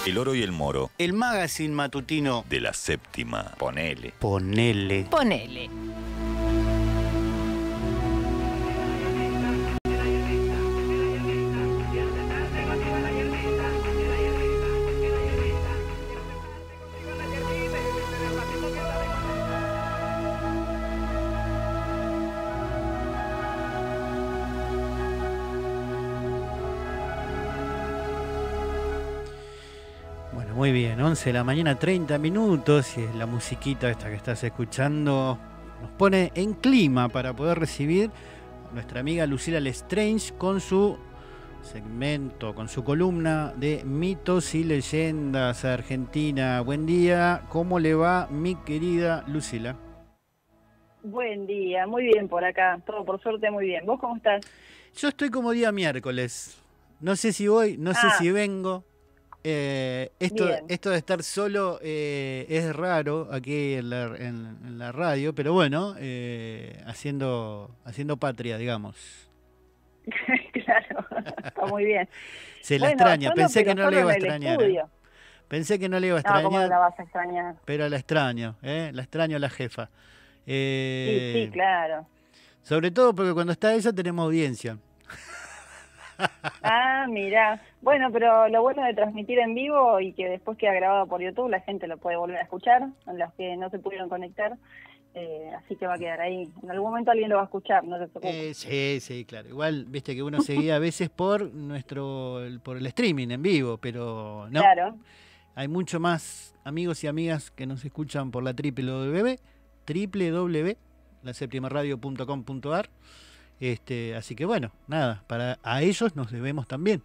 El Oro y el Moro. El magazine matutino De la séptima. Ponele. Ponele. Ponele. Bueno, muy bien, 11 de la mañana, 30 minutos, y la musiquita esta que estás escuchando nos pone en clima para poder recibir a nuestra amiga Lucila Lestrange con su segmento, con su columna de mitos y leyendas argentina. Buen día, ¿cómo le va mi querida Lucila? Buen día, muy bien por acá, todo por suerte muy bien. ¿Vos cómo estás? Yo estoy como día miércoles, no sé si voy, no sé si vengo. Esto de estar solo es raro aquí en la radio, pero bueno, haciendo patria, digamos. Claro, está muy bien. Se la extraña, solo, pensé que no solo le iba a en el extrañar. estudio. Pensé que no le iba a No, ¿cómo no extrañar, la vas a extrañar? pero la extraño a la jefa. Sí, claro. Sobre todo porque cuando está ella tenemos audiencia. Ah, mirá. Bueno, pero lo bueno de transmitir en vivo y que después queda grabado por YouTube, la gente lo puede volver a escuchar, los que no se pudieron conectar, así que va a quedar ahí. En algún momento alguien lo va a escuchar, no se preocupe. Sí, claro. Igual, viste que uno seguía a veces por el streaming en vivo, pero no. Claro. Hay mucho más amigos y amigas que nos escuchan por la www.laseptimaradio.com.ar. Así que bueno, nada, a ellos nos debemos también.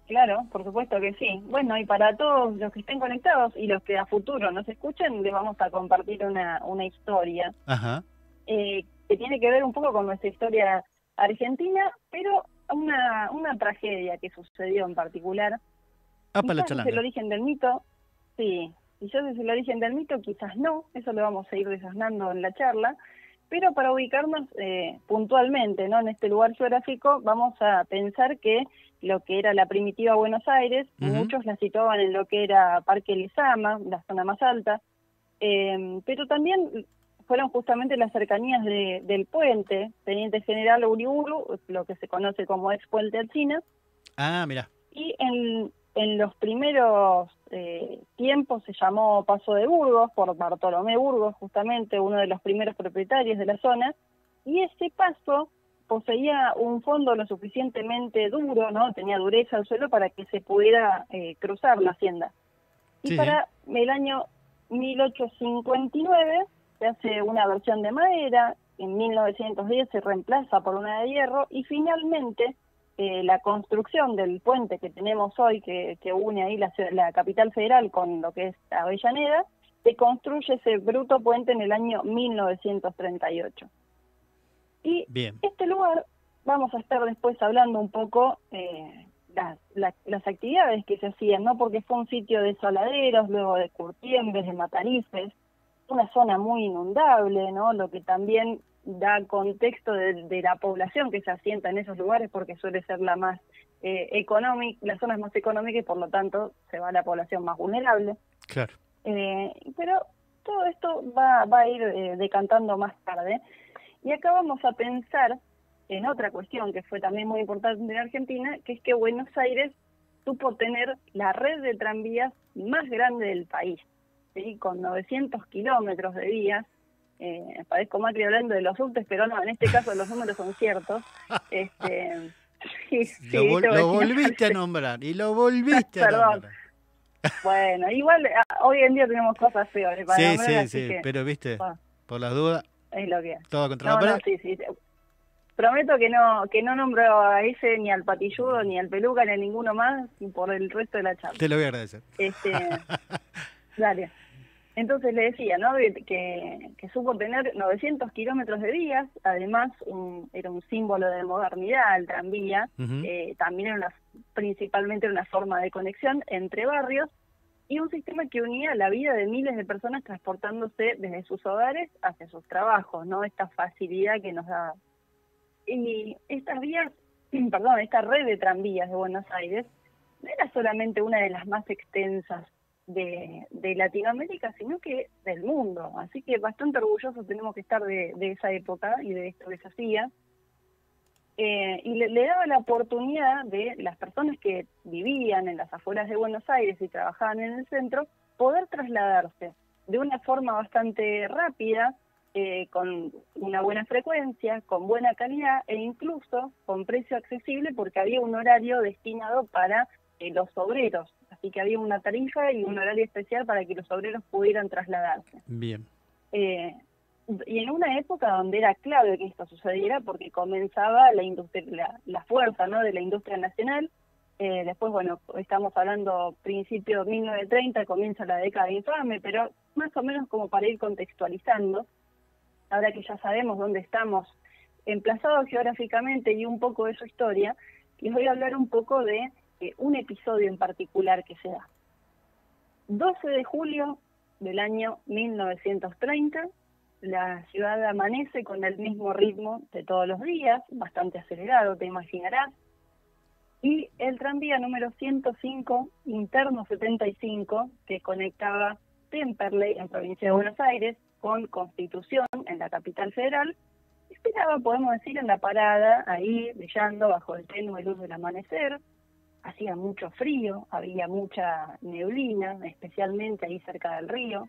Claro, por supuesto que sí. Bueno, y para todos los que estén conectados y los que a futuro nos escuchen, les vamos a compartir una historia. Ajá. Que tiene que ver un poco con nuestra historia argentina, pero una tragedia que sucedió en particular. Quizás es el origen del mito, sí, quizás es el origen del mito, quizás no, eso lo vamos a ir desasnando en la charla, pero para ubicarnos puntualmente, ¿no? En este lugar geográfico, vamos a pensar que lo que era la primitiva Buenos Aires, muchos la situaban en lo que era Parque Lezama, la zona más alta, pero también fueron justamente las cercanías del puente Teniente General Uriburu, lo que se conoce como ex Puente Alsina. Ah, mira. Y en los primeros tiempos se llamó Paso de Burgos, por Bartolomé Burgos, justamente uno de los primeros propietarios de la zona, y ese paso poseía un fondo lo suficientemente duro, ¿no? Tenía dureza al suelo para que se pudiera cruzar la hacienda. Y para el año 1859 se hace una versión de madera, en 1910 se reemplaza por una de hierro, y finalmente la construcción del puente que tenemos hoy, que une ahí la capital federal con lo que es Avellaneda, se construye ese bruto puente en el año 1938. Y bien, este lugar, vamos a estar después hablando un poco las actividades que se hacían, ¿no? Porque fue un sitio de saladeros, luego de curtiembres, de matarifes, una zona muy inundable, ¿no? Lo que también da contexto de la población que se asienta en esos lugares, porque suele ser la más económica, las zonas más económicas, y por lo tanto se va a la población más vulnerable. Claro. Pero todo esto va a ir decantando más tarde. Y acá vamos a pensar en otra cuestión que fue también muy importante en Argentina, que es que Buenos Aires supo tener la red de tranvías más grande del país, ¿sí? Con 900 kilómetros de vías. Parezco Macri hablando de los subtes, pero no, en este caso los números son ciertos. Lo volviste a nombrar, y lo volviste a nombrar. Bueno, igual hoy en día tenemos cosas peores para nombrar, sí, que, pero viste, por las dudas, es lo que es. todo contra la pared. Sí. Prometo que no nombro a ese, ni al Patilludo, ni al Peluca, ni a ninguno más por el resto de la charla. Te lo voy a agradecer. Dale. Entonces le decía, ¿no? Que supo tener 900 kilómetros de vías, además era un símbolo de modernidad el tranvía, también principalmente una forma de conexión entre barrios, y un sistema que unía la vida de miles de personas transportándose desde sus hogares hacia sus trabajos, ¿no? Esta facilidad que nos da. Y estas vías, esta red de tranvías de Buenos Aires no era solamente una de las más extensas de Latinoamérica, sino que del mundo. Así que bastante orgullosos tenemos que estar de esa época y de esto que se hacía. Y le daba la oportunidad de las personas que vivían en las afueras de Buenos Aires y trabajaban en el centro, poder trasladarse de una forma bastante rápida, con una buena frecuencia, con buena calidad e incluso con precio accesible, porque había un horario destinado para los obreros. Así que había una tarifa y un horario especial para que los obreros pudieran trasladarse. Bien. Y en una época donde era clave que esto sucediera, porque comenzaba la industria, la fuerza, ¿no?, de la industria nacional. Después, bueno, estamos hablando principio de 1930, comienza la década infame, pero más o menos como para ir contextualizando, ahora que ya sabemos dónde estamos emplazados geográficamente y un poco de su historia, les voy a hablar un poco de un episodio en particular que se da. 12 de julio del año 1930, la ciudad amanece con el mismo ritmo de todos los días, bastante acelerado, te imaginarás, y el tranvía número 105, interno 75, que conectaba Temperley, en provincia de Buenos Aires, con Constitución, en la capital federal, esperaba, podemos decir, en la parada, ahí brillando bajo el tenue luz del amanecer. Hacía mucho frío, había mucha neblina, especialmente ahí cerca del río.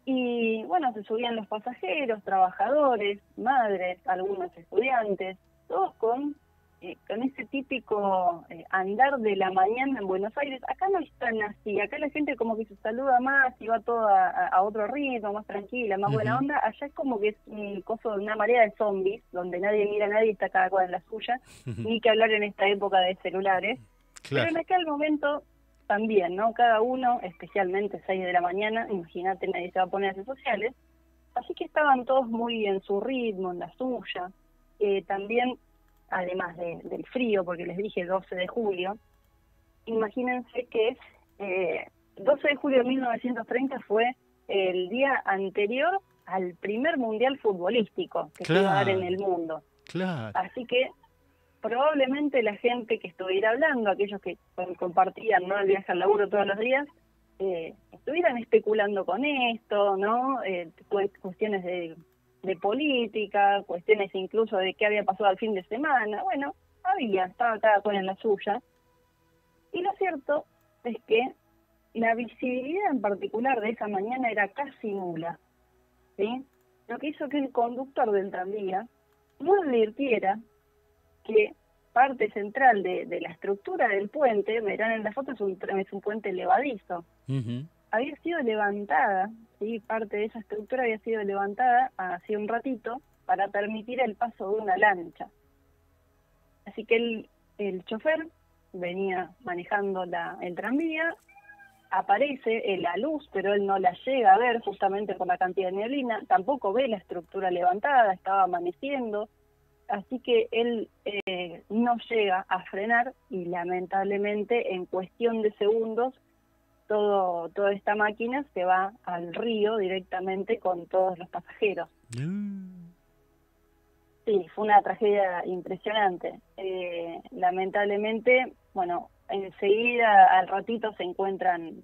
Y bueno, se subían los pasajeros, trabajadores, madres, algunos estudiantes, todos con ese típico andar de la mañana en Buenos Aires. Acá no es tan así, acá la gente como que se saluda más y va todo a otro ritmo, más tranquila, más buena onda. Allá es como que es un coso de una marea de zombies, donde nadie mira a nadie, está cada cual en la suya, ni que hablar en esta época de celulares. Claro. Pero en aquel momento también, ¿no? Cada uno, especialmente 6 de la mañana, imagínate, nadie se va a poner a redes sociales, así que estaban todos muy en su ritmo, en la suya. También, además del frío, porque les dije 12 de julio, imagínense que 12 de julio de 1930 fue el día anterior al primer mundial futbolístico que se iba a dar en el mundo. Claro. Así que probablemente la gente que estuviera hablando, aquellos que compartían, ¿no?, el viaje al laburo todos los días, estuvieran especulando con esto, ¿no? Cuestiones de política, cuestiones incluso de qué había pasado al fin de semana. Bueno, estaba cada cual en la suya. Y lo cierto es que la visibilidad en particular de esa mañana era casi nula, ¿sí? Lo que hizo que el conductor del tranvía no advirtiera que parte central de la estructura del puente, verán en la foto, es un puente levadizo, había sido levantada, ¿sí? Parte de esa estructura había sido levantada hace un ratito para permitir el paso de una lancha. Así que el chofer venía manejando el tranvía, aparece la luz, pero él no la llega a ver justamente por la cantidad de neblina, tampoco ve la estructura levantada, estaba amaneciendo, así que él no llega a frenar y lamentablemente en cuestión de segundos toda esta máquina se va al río directamente con todos los pasajeros. Sí, fue una tragedia impresionante. Lamentablemente, bueno, enseguida, al ratito, se encuentran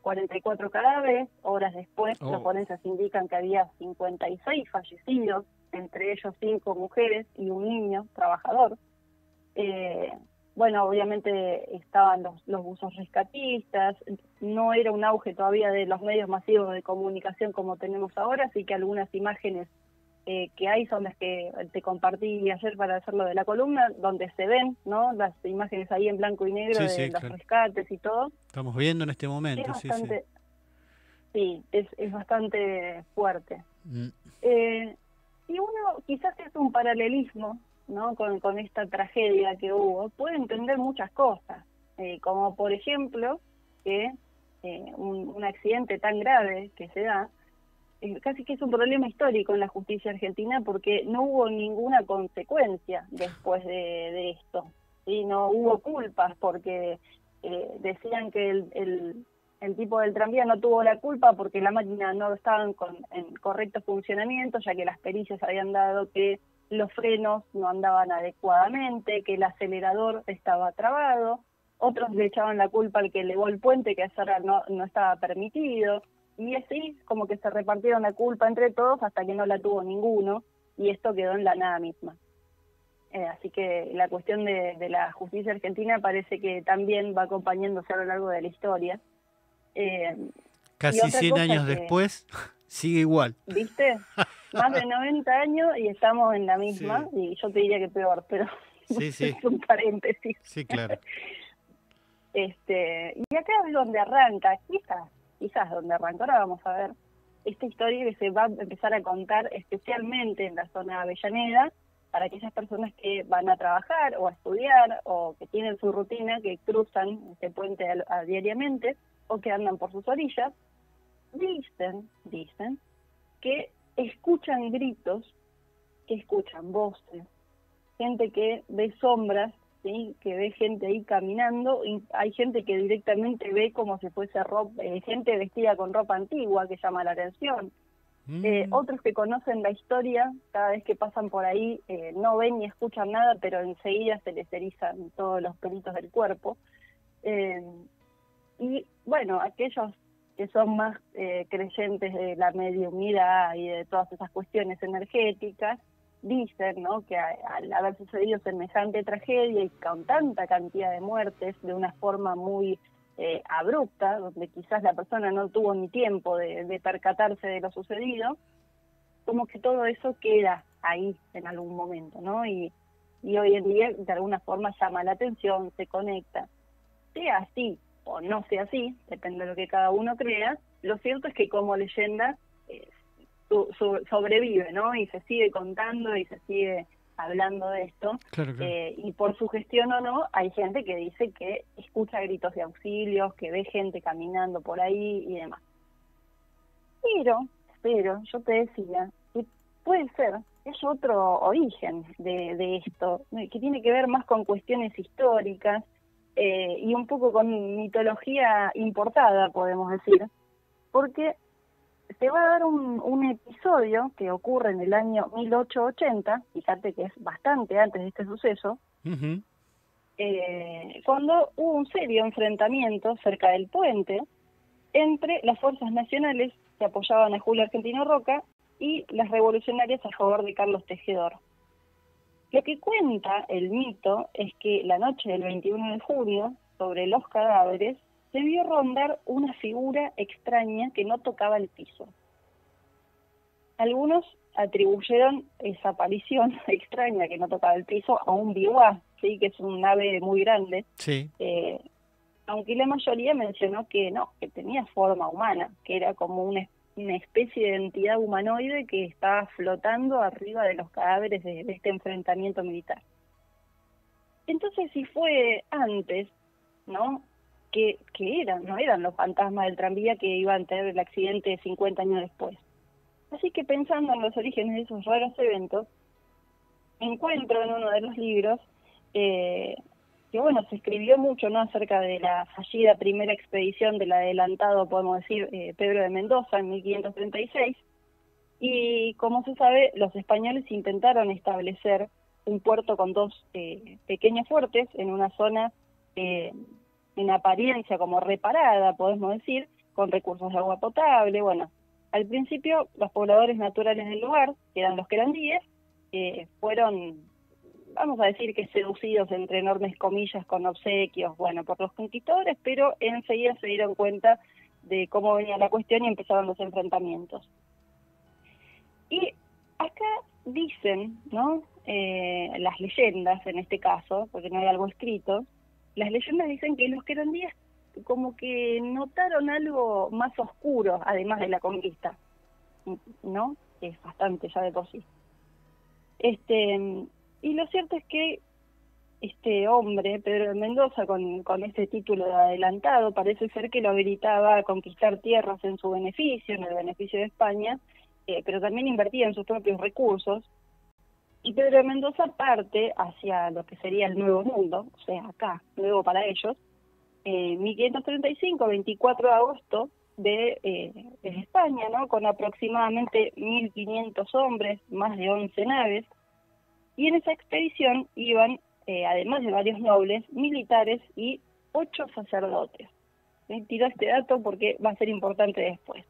44 cadáveres. Horas después, los forenses indican que había 56 fallecidos, entre ellos 5 mujeres y un niño trabajador. Bueno, obviamente estaban los buzos rescatistas, no era un auge todavía de los medios masivos de comunicación como tenemos ahora, así que algunas imágenes que hay son las que te compartí ayer para hacerlo de la columna, donde se ven, ¿no?, las imágenes ahí en blanco y negro de los rescates y todo. Estamos viendo en este momento, es bastante, sí, es bastante fuerte. Y uno quizás es un paralelismo, ¿no?, con esta tragedia que hubo, puede entender muchas cosas, como por ejemplo que un accidente tan grave que se da, casi que es un problema histórico en la justicia argentina, porque no hubo ninguna consecuencia después de esto, ¿sí? No hubo culpas, porque decían que el tipo del tranvía no tuvo la culpa porque la máquina no estaba en correcto funcionamiento, ya que las pericias habían dado que los frenos no andaban adecuadamente, que el acelerador estaba trabado. otros le echaban la culpa al que elevó el puente, que eso no estaba permitido, y así como que se repartieron la culpa entre todos hasta que no la tuvo ninguno, y esto quedó en la nada misma. Así que la cuestión de la justicia argentina parece que también va acompañándose a lo largo de la historia. Casi 100 años después, sigue igual. ¿Viste? Más de 90 años y estamos en la misma, sí. Y yo te diría que peor, pero sí. es un paréntesis. Sí, claro. Y acá es donde arranca, quizás donde arranca, ahora vamos a ver, esta historia que se va a empezar a contar especialmente en la zona de Avellaneda, para aquellas personas que van a trabajar o a estudiar o que tienen su rutina, que cruzan este puente diariamente o que andan por sus orillas. Dicen que escuchan gritos, que escuchan voces, gente que ve sombras, ¿sí? Que ve gente ahí caminando, y hay gente que directamente ve como si fuese gente vestida con ropa antigua que llama la atención. Otros que conocen la historia, cada vez que pasan por ahí no ven ni escuchan nada, pero enseguida se les erizan todos los pelitos del cuerpo. Y bueno, aquellos que son más creyentes de la mediumnidad y de todas esas cuestiones energéticas, dicen, ¿no?, que al haber sucedido semejante tragedia y con tanta cantidad de muertes de una forma muy abrupta, donde quizás la persona no tuvo ni tiempo de percatarse de lo sucedido, como que todo eso queda ahí en algún momento, ¿no? Y hoy en día de alguna forma llama la atención, se conecta. Sea así o no sea así, depende de lo que cada uno crea, lo cierto es que como leyenda sobrevive, ¿no? Y se sigue contando y se sigue hablando de esto. Claro. Y por su gestión o no, hay gente que dice que escucha gritos de auxilios, que ve gente caminando por ahí y demás. Pero yo te decía que puede ser, es otro origen de esto, que tiene que ver más con cuestiones históricas y un poco con mitología importada, podemos decir, porque se va a dar un episodio que ocurre en el año 1880, fíjate que es bastante antes de este suceso, cuando hubo un serio enfrentamiento cerca del puente entre las fuerzas nacionales que apoyaban a Julio Argentino Roca y las revolucionarias a favor de Carlos Tejedor. Lo que cuenta el mito es que la noche del 21 de junio, sobre los cadáveres, se vio rondar una figura extraña que no tocaba el piso. Algunos atribuyeron esa aparición extraña que no tocaba el piso a un biwa, ¿sí?, que es un ave muy grande, sí. Aunque la mayoría mencionó que no, que tenía forma humana, que era como una especie de entidad humanoide que estaba flotando arriba de los cadáveres de este enfrentamiento militar. Entonces, si fue antes, ¿no?, que no eran los fantasmas del tranvía que iban a tener el accidente 50 años después. Así que pensando en los orígenes de esos raros eventos, encuentro en uno de los libros que bueno, se escribió mucho, ¿no?, acerca de la fallida primera expedición del adelantado, podemos decir, Pedro de Mendoza en 1536, y como se sabe, los españoles intentaron establecer un puerto con dos pequeños fuertes en una zona en apariencia como reparada, podemos decir, con recursos de agua potable. Bueno, al principio los pobladores naturales del lugar, que eran los querandíes, fueron, vamos a decir que seducidos entre enormes comillas con obsequios, bueno, por los conquistadores, pero enseguida se dieron cuenta de cómo venía la cuestión y empezaron los enfrentamientos. Y acá dicen, ¿no?, las leyendas en este caso, porque no hay algo escrito, las leyendas dicen que los querandíes como que notaron algo más oscuro, además de la conquista, ¿no?, que es bastante ya de por sí. Y lo cierto es que este hombre, Pedro de Mendoza, con este título de adelantado, parece ser que lo habilitaba a conquistar tierras en su beneficio, en el beneficio de España, pero también invertía en sus propios recursos. Y Pedro de Mendoza parte hacia lo que sería el Nuevo Mundo, o sea, acá, nuevo para ellos, 1535, 24 de agosto de España, ¿no?, con aproximadamente 1.500 hombres, más de 11 naves, y en esa expedición iban, además de varios nobles, militares y 8 sacerdotes. Tiro este dato porque va a ser importante después.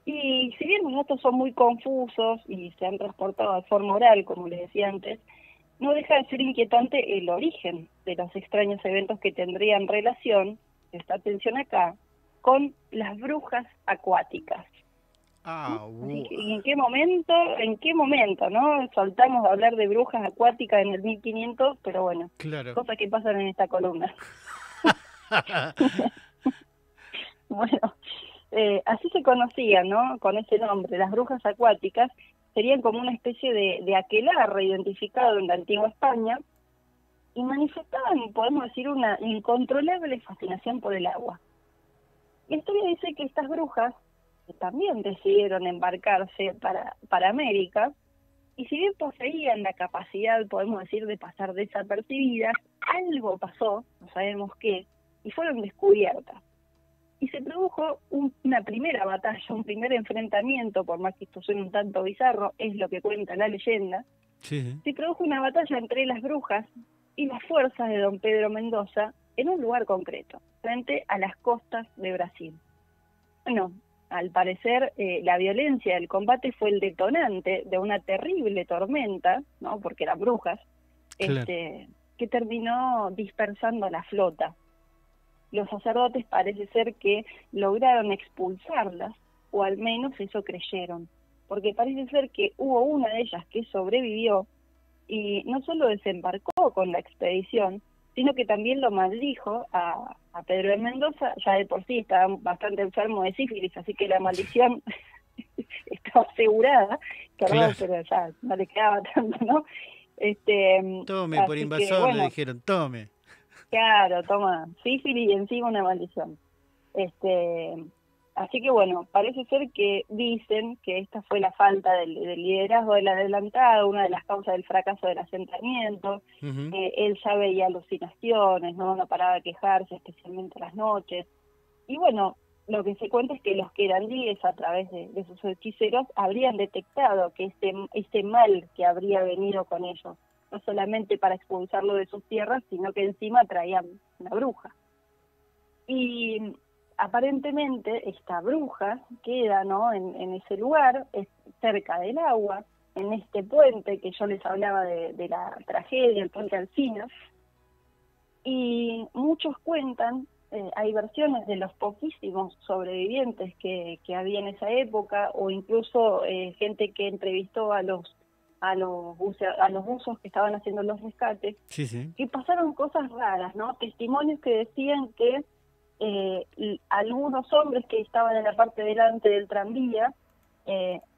Y si bien los datos son muy confusos y se han transportado de forma oral, como les decía antes, no deja de ser inquietante el origen de los extraños eventos que tendrían relación, esta atención acá, con las brujas acuáticas. ¿Y en qué momento, no? Soltamos a hablar de brujas acuáticas en el 1500, pero bueno, claro. Cosas que pasan en esta columna. Bueno, así se conocían, ¿no? Con ese nombre, las brujas acuáticas serían como una especie de aquelarre identificado en la antigua España y manifestaban, podemos decir, una incontrolable fascinación por el agua. La historia dice que estas brujas que también decidieron embarcarse para América, y si bien poseían la capacidad, podemos decir, de pasar desapercibidas, algo pasó, no sabemos qué, y fueron descubiertas. Y se produjo una primera batalla, un primer enfrentamiento, por más que esto suene un tanto bizarro, es lo que cuenta la leyenda. Sí. Se produjo una batalla entre las brujas y las fuerzas de don Pedro Mendoza en un lugar concreto, frente a las costas de Brasil. Bueno, al parecer la violencia del combate fue el detonante de una terrible tormenta, ¿no? Porque eran brujas, claro. Que terminó dispersando a la flota. Los sacerdotes parece ser que lograron expulsarlas, o al menos eso creyeron, porque parece ser que hubo una de ellas que sobrevivió y no solo desembarcó con la expedición, sino que también lo maldijo a Pedro de Mendoza. Ya de por sí estaba bastante enfermo de sífilis, así que la maldición estaba asegurada, claro. Pero ya no le quedaba tanto, ¿no? Tome, por invasor, bueno, le dijeron, tome. Claro, toma, sífilis y encima una maldición. Así que bueno, parece ser que dicen que esta fue la falta del liderazgo del adelantado, una de las causas del fracaso del asentamiento. Él ya veía alucinaciones, no paraba de quejarse, especialmente las noches. Y bueno, lo que se cuenta es que los querandíes, a través de sus hechiceros, habrían detectado que este mal que habría venido con ellos, no solamente para expulsarlo de sus tierras, sino que encima traían una bruja. Y aparentemente esta bruja queda, ¿no?, en ese lugar, cerca del agua, en este puente que yo les hablaba de la tragedia, el puente Alsina. Y muchos cuentan, hay versiones de los poquísimos sobrevivientes que había en esa época, o incluso gente que entrevistó a los buzos que estaban haciendo los rescates, sí. Que pasaron cosas raras, ¿no? Testimonios que decían que algunos hombres que estaban en la parte delante del tranvía,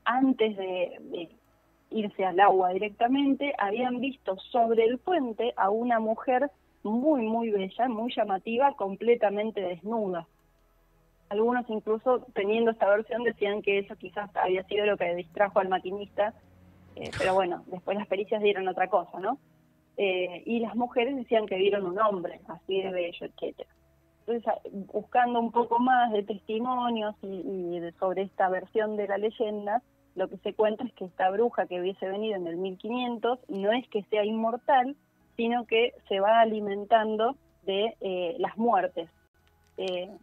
antes de irse al agua directamente, habían visto sobre el puente a una mujer muy, muy bella, muy llamativa, completamente desnuda. Algunos incluso, teniendo esta versión, decían que eso quizás había sido lo que distrajo al maquinista, pero bueno, después las pericias dieron otra cosa, ¿no? Y las mujeres decían que vieron un hombre, así de bello, etcétera. Entonces, buscando un poco más de testimonios y sobre esta versión de la leyenda, lo que se cuenta es que esta bruja que hubiese venido en el 1500 no es que sea inmortal, sino que se va alimentando de las muertes.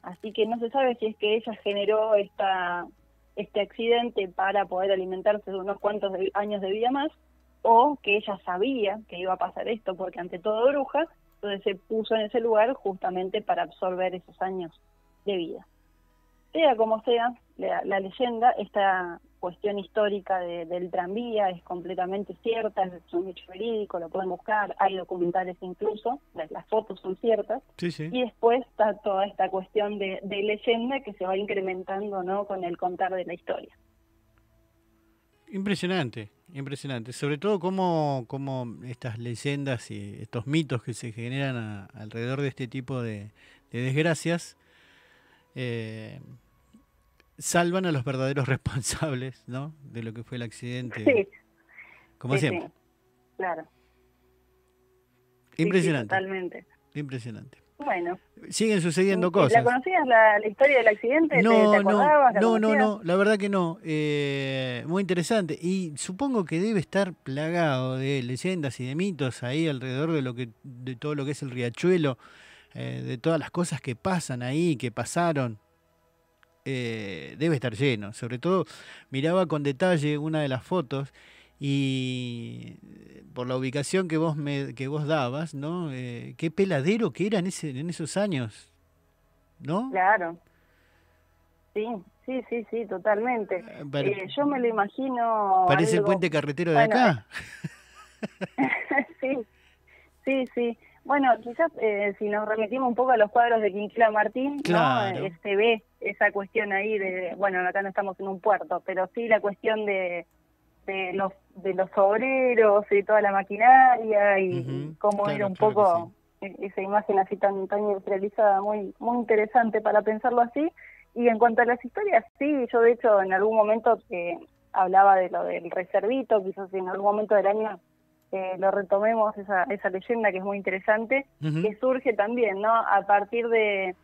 Así que no se sabe si es que ella generó este accidente para poder alimentarse de unos cuantos años de vida más, o que ella sabía que iba a pasar esto, porque ante todo bruja, entonces se puso en ese lugar justamente para absorber esos años de vida. Sea como sea, la leyenda, esta cuestión histórica del tranvía es completamente cierta, es un hecho verídico, lo pueden buscar, hay documentales incluso, las fotos son ciertas, sí. Y después está toda esta cuestión de leyenda que se va incrementando, ¿no?, con el contar de la historia. Impresionante, sobre todo cómo estas leyendas y estos mitos que se generan alrededor de este tipo de desgracias salvan a los verdaderos responsables, ¿no?, de lo que fue el accidente. Sí. Como siempre. Sí, claro. Impresionante. Sí, totalmente. Impresionante. Bueno. Siguen sucediendo cosas. ¿La conocías la historia del accidente? No, ¿Te acordabas? No, la verdad que no. Muy interesante. Y supongo que debe estar plagado de leyendas y de mitos ahí alrededor de todo lo que es el riachuelo, de todas las cosas que pasan ahí, que pasaron, debe estar lleno. Sobre todo, miraba con detalle una de las fotos y por la ubicación que vos dabas, ¿no? Qué peladero que era en esos años, ¿no? Claro. Sí, totalmente. Yo me lo imagino. Parece el puente carretero de acá. Sí. Bueno, quizás si nos remitimos un poco a los cuadros de Quinquela Martín, claro, ¿no? Se ve esa cuestión ahí bueno, acá no estamos en un puerto, pero sí la cuestión de los obreros y toda la maquinaria y cómo era un poco esa imagen así tan industrializada, muy interesante para pensarlo así. Y en cuanto a las historias, sí, yo de hecho en algún momento hablaba de lo del reservito, quizás en algún momento del año lo retomemos, esa leyenda que es muy interesante, que surge también, ¿no? A partir de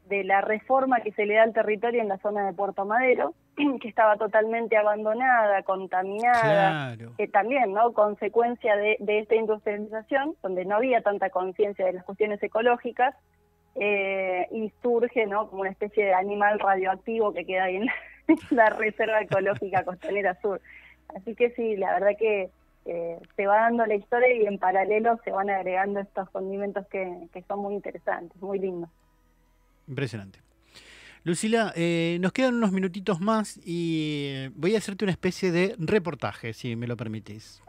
la reforma que se le da al territorio en la zona de Puerto Madero, que estaba totalmente abandonada, contaminada, claro, que también, ¿no? Consecuencia de esta industrialización, donde no había tanta conciencia de las cuestiones ecológicas, y surge, ¿no? Como una especie de animal radioactivo que queda ahí en la Reserva Ecológica Costanera Sur. Así que sí, la verdad que se va dando la historia y en paralelo se van agregando estos condimentos que son muy interesantes, muy lindos. Impresionante. Lucila, nos quedan unos minutitos más y voy a hacerte una especie de reportaje, si me lo permitís.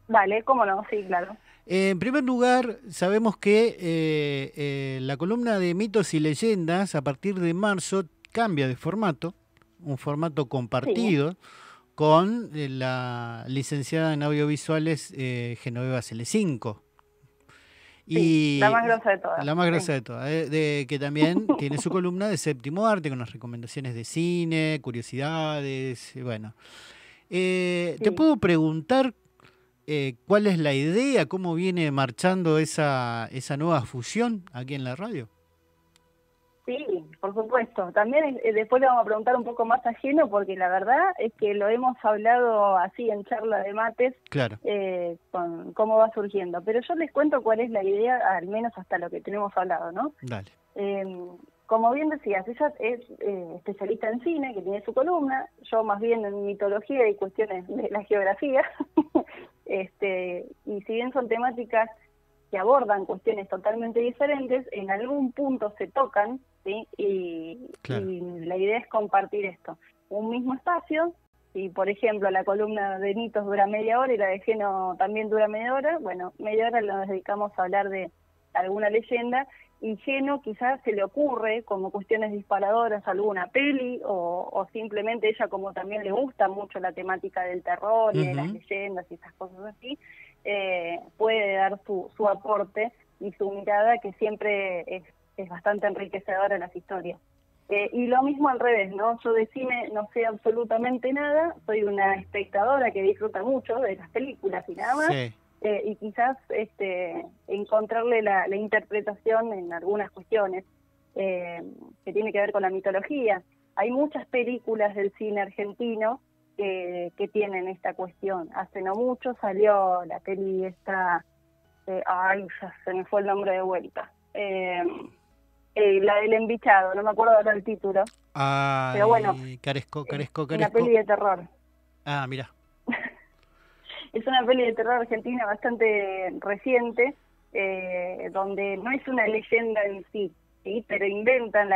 Vale, cómo no, sí, claro. En primer lugar, sabemos que la columna de mitos y leyendas a partir de marzo cambia de formato, un formato compartido con la licenciada en audiovisuales Genoveva Celecinco. Y la más grosa de todas. La más grosa de todas, que también tiene su columna de Séptimo Arte con las recomendaciones de cine, curiosidades, bueno. ¿Te puedo preguntar cuál es la idea, cómo viene marchando esa nueva fusión aquí en la radio? Sí, por supuesto. También después le vamos a preguntar un poco más ajeno, porque la verdad es que lo hemos hablado así en charla de mates, claro, con cómo va surgiendo. Pero yo les cuento cuál es la idea, al menos hasta lo que tenemos hablado, ¿no? Dale. Como bien decías, ella es especialista en cine, que tiene su columna, yo más bien en mitología y cuestiones de la geografía, y si bien son temáticas que abordan cuestiones totalmente diferentes, en algún punto se tocan, ¿sí? Y la idea es compartir esto. Un mismo espacio, y por ejemplo la columna de mitos dura media hora y la de Geno también dura media hora, bueno, media hora nos dedicamos a hablar de alguna leyenda, y Geno quizás se le ocurre como cuestiones disparadoras alguna peli, o simplemente ella, como también le gusta mucho la temática del terror y de las leyendas y esas cosas así, puede dar su aporte y su mirada, que siempre es bastante enriquecedora en las historias. Y lo mismo al revés, ¿no? Yo de cine no sé absolutamente nada, soy una espectadora que disfruta mucho de las películas y nada más. Sí. Y quizás encontrarle la interpretación en algunas cuestiones que tiene que ver con la mitología. Hay muchas películas del cine argentino que tienen esta cuestión. Hace no mucho salió la peli esta, ya se me fue el nombre de vuelta, la del embichado, no me acuerdo ahora el título. Pero bueno, Caresco. Una peli de terror. Ah, mira. Es una peli de terror argentina bastante reciente, donde no es una leyenda en sí, pero inventan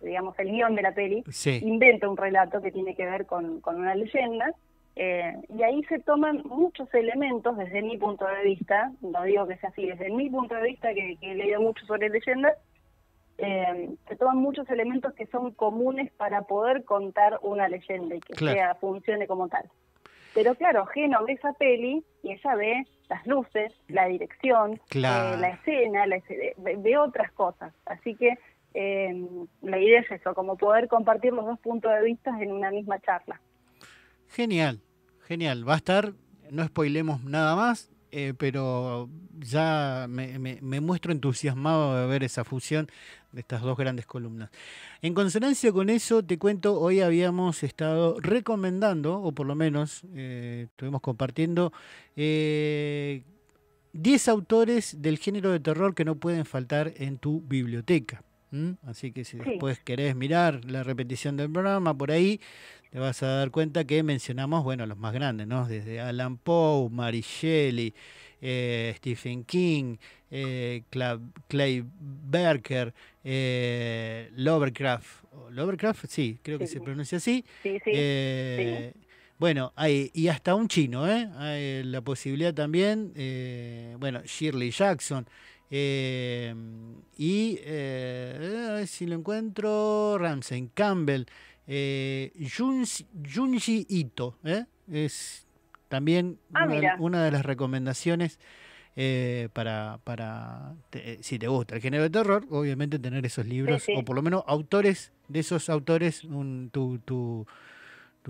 el guión de la peli, inventa un relato que tiene que ver con una leyenda, y ahí se toman muchos elementos desde mi punto de vista, no digo que sea así, desde mi punto de vista, que he leído mucho sobre leyendas, se toman muchos elementos que son comunes para poder contar una leyenda y que funcione como tal. Pero claro, Geno ve esa peli y ella ve las luces, la dirección, la escena, ve otras cosas. Así que la idea es eso, como poder compartir los dos puntos de vista en una misma charla. Genial. Va a estar, no spoilemos nada más, pero ya me muestro entusiasmado de ver esa fusión de estas dos grandes columnas. En consonancia con eso, te cuento, hoy habíamos estado recomendando, o por lo menos estuvimos compartiendo 10 autores del género de terror que no pueden faltar en tu biblioteca. Así que si después querés mirar la repetición del programa por ahí, te vas a dar cuenta que mencionamos, bueno, los más grandes, ¿no? Desde Allan Poe, Mary Shelley, Stephen King, Clay Barker, Lovecraft. Lovecraft, sí, creo que se pronuncia así. Sí. Bueno, y hasta un chino, hay la posibilidad también, bueno, Shirley Jackson. Y a ver si lo encuentro, Ramsey Campbell, Junji Ito, es también una de las recomendaciones si te gusta el género de terror, obviamente tener esos libros, o por lo menos autores de esos autores, tu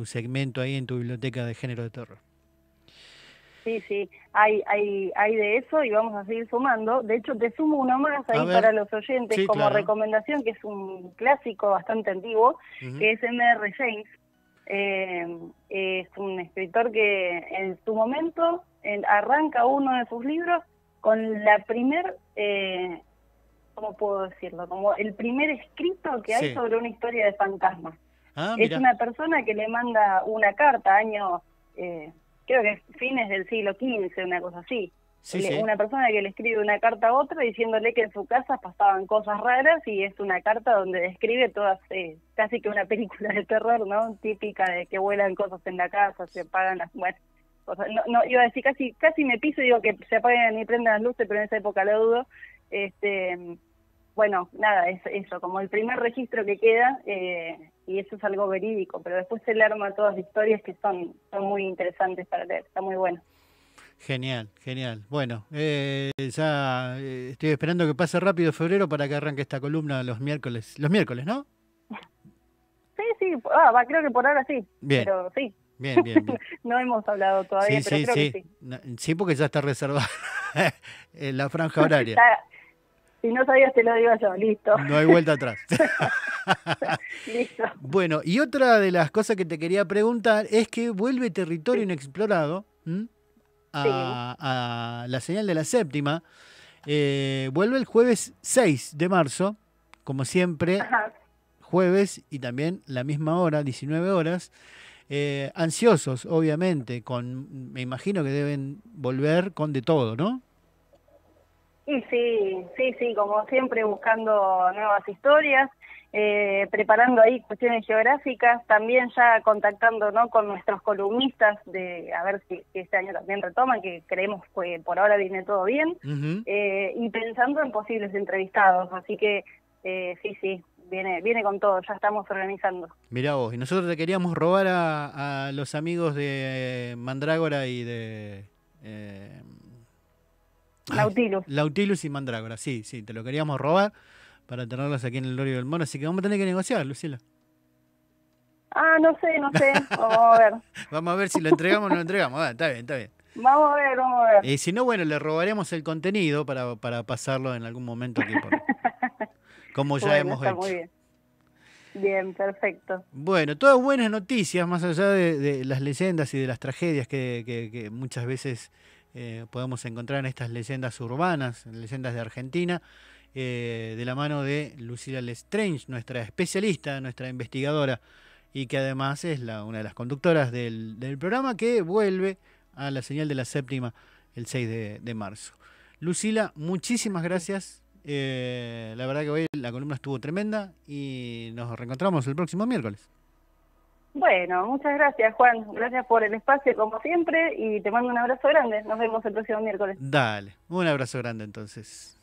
segmento ahí en tu biblioteca de género de terror. Sí, hay de eso y vamos a seguir sumando. De hecho, te sumo uno más ahí para los oyentes como recomendación, que es un clásico bastante antiguo, que es M.R. James. Es un escritor que en su momento arranca uno de sus libros con la primer, ¿cómo puedo decirlo? Como el primer escrito que hay sobre una historia de fantasmas. Es una persona que le manda una carta, creo que es fines del siglo XV, una cosa así. Una persona que le escribe una carta a otra diciéndole que en su casa pasaban cosas raras, y es una carta donde describe todas, casi que una película de terror, ¿no? Típica de que vuelan cosas en la casa, se apagan las... Bueno, cosas. No, iba a decir casi me piso y digo que se apaguen y prendan las luces, pero en esa época lo dudo. Bueno, nada, es eso, como el primer registro que queda, y eso es algo verídico, pero después se le arma todas las historias que son muy interesantes para leer, está muy bueno. Genial. Bueno, ya estoy esperando que pase rápido febrero para que arranque esta columna los miércoles, ¿no? Sí, creo que por ahora sí, bien. Pero sí. Bien. No hemos hablado todavía, pero creo que sí. Sí, porque ya está reservada en la franja horaria. Si no sabías, te lo digo yo, listo. No hay vuelta atrás. Listo. Bueno, y otra de las cosas que te quería preguntar es que vuelve Territorio Inexplorado a la señal de la séptima. Vuelve el jueves 6 de marzo, como siempre, jueves, y también la misma hora, 19 horas. Ansiosos, obviamente, me imagino que deben volver con de todo, ¿no? Y sí, como siempre buscando nuevas historias, preparando ahí cuestiones geográficas, también ya contactando, ¿no?, con nuestros columnistas a ver si este año también retoman, que creemos que por ahora viene todo bien, y pensando en posibles entrevistados, así que sí, viene con todo, ya estamos organizando. Mirá vos, y nosotros te queríamos robar a los amigos de Mandrágora y de... Nautilus y Mandrágora, sí, te lo queríamos robar para tenerlos aquí en el Lorio del Mono, así que vamos a tener que negociar, Lucila. No sé, vamos a ver. Vamos a ver si lo entregamos o no lo entregamos, está bien. Vamos a ver. Y si no, bueno, le robaremos el contenido para pasarlo en algún momento aquí como ya hemos hecho. Muy bien. Bien, perfecto. Bueno, todas buenas noticias, más allá de las leyendas y de las tragedias que muchas veces podemos encontrar en estas leyendas urbanas, leyendas de Argentina, de la mano de Lucila Lestrange, nuestra especialista, nuestra investigadora, y que además es una de las conductoras del programa, que vuelve a la señal de la séptima el 6 de marzo. Lucila, muchísimas gracias. La verdad que hoy la columna estuvo tremenda y nos reencontramos el próximo miércoles. Bueno, muchas gracias, Juan. Gracias por el espacio, como siempre, y te mando un abrazo grande. Nos vemos el próximo miércoles. Dale, un abrazo grande entonces.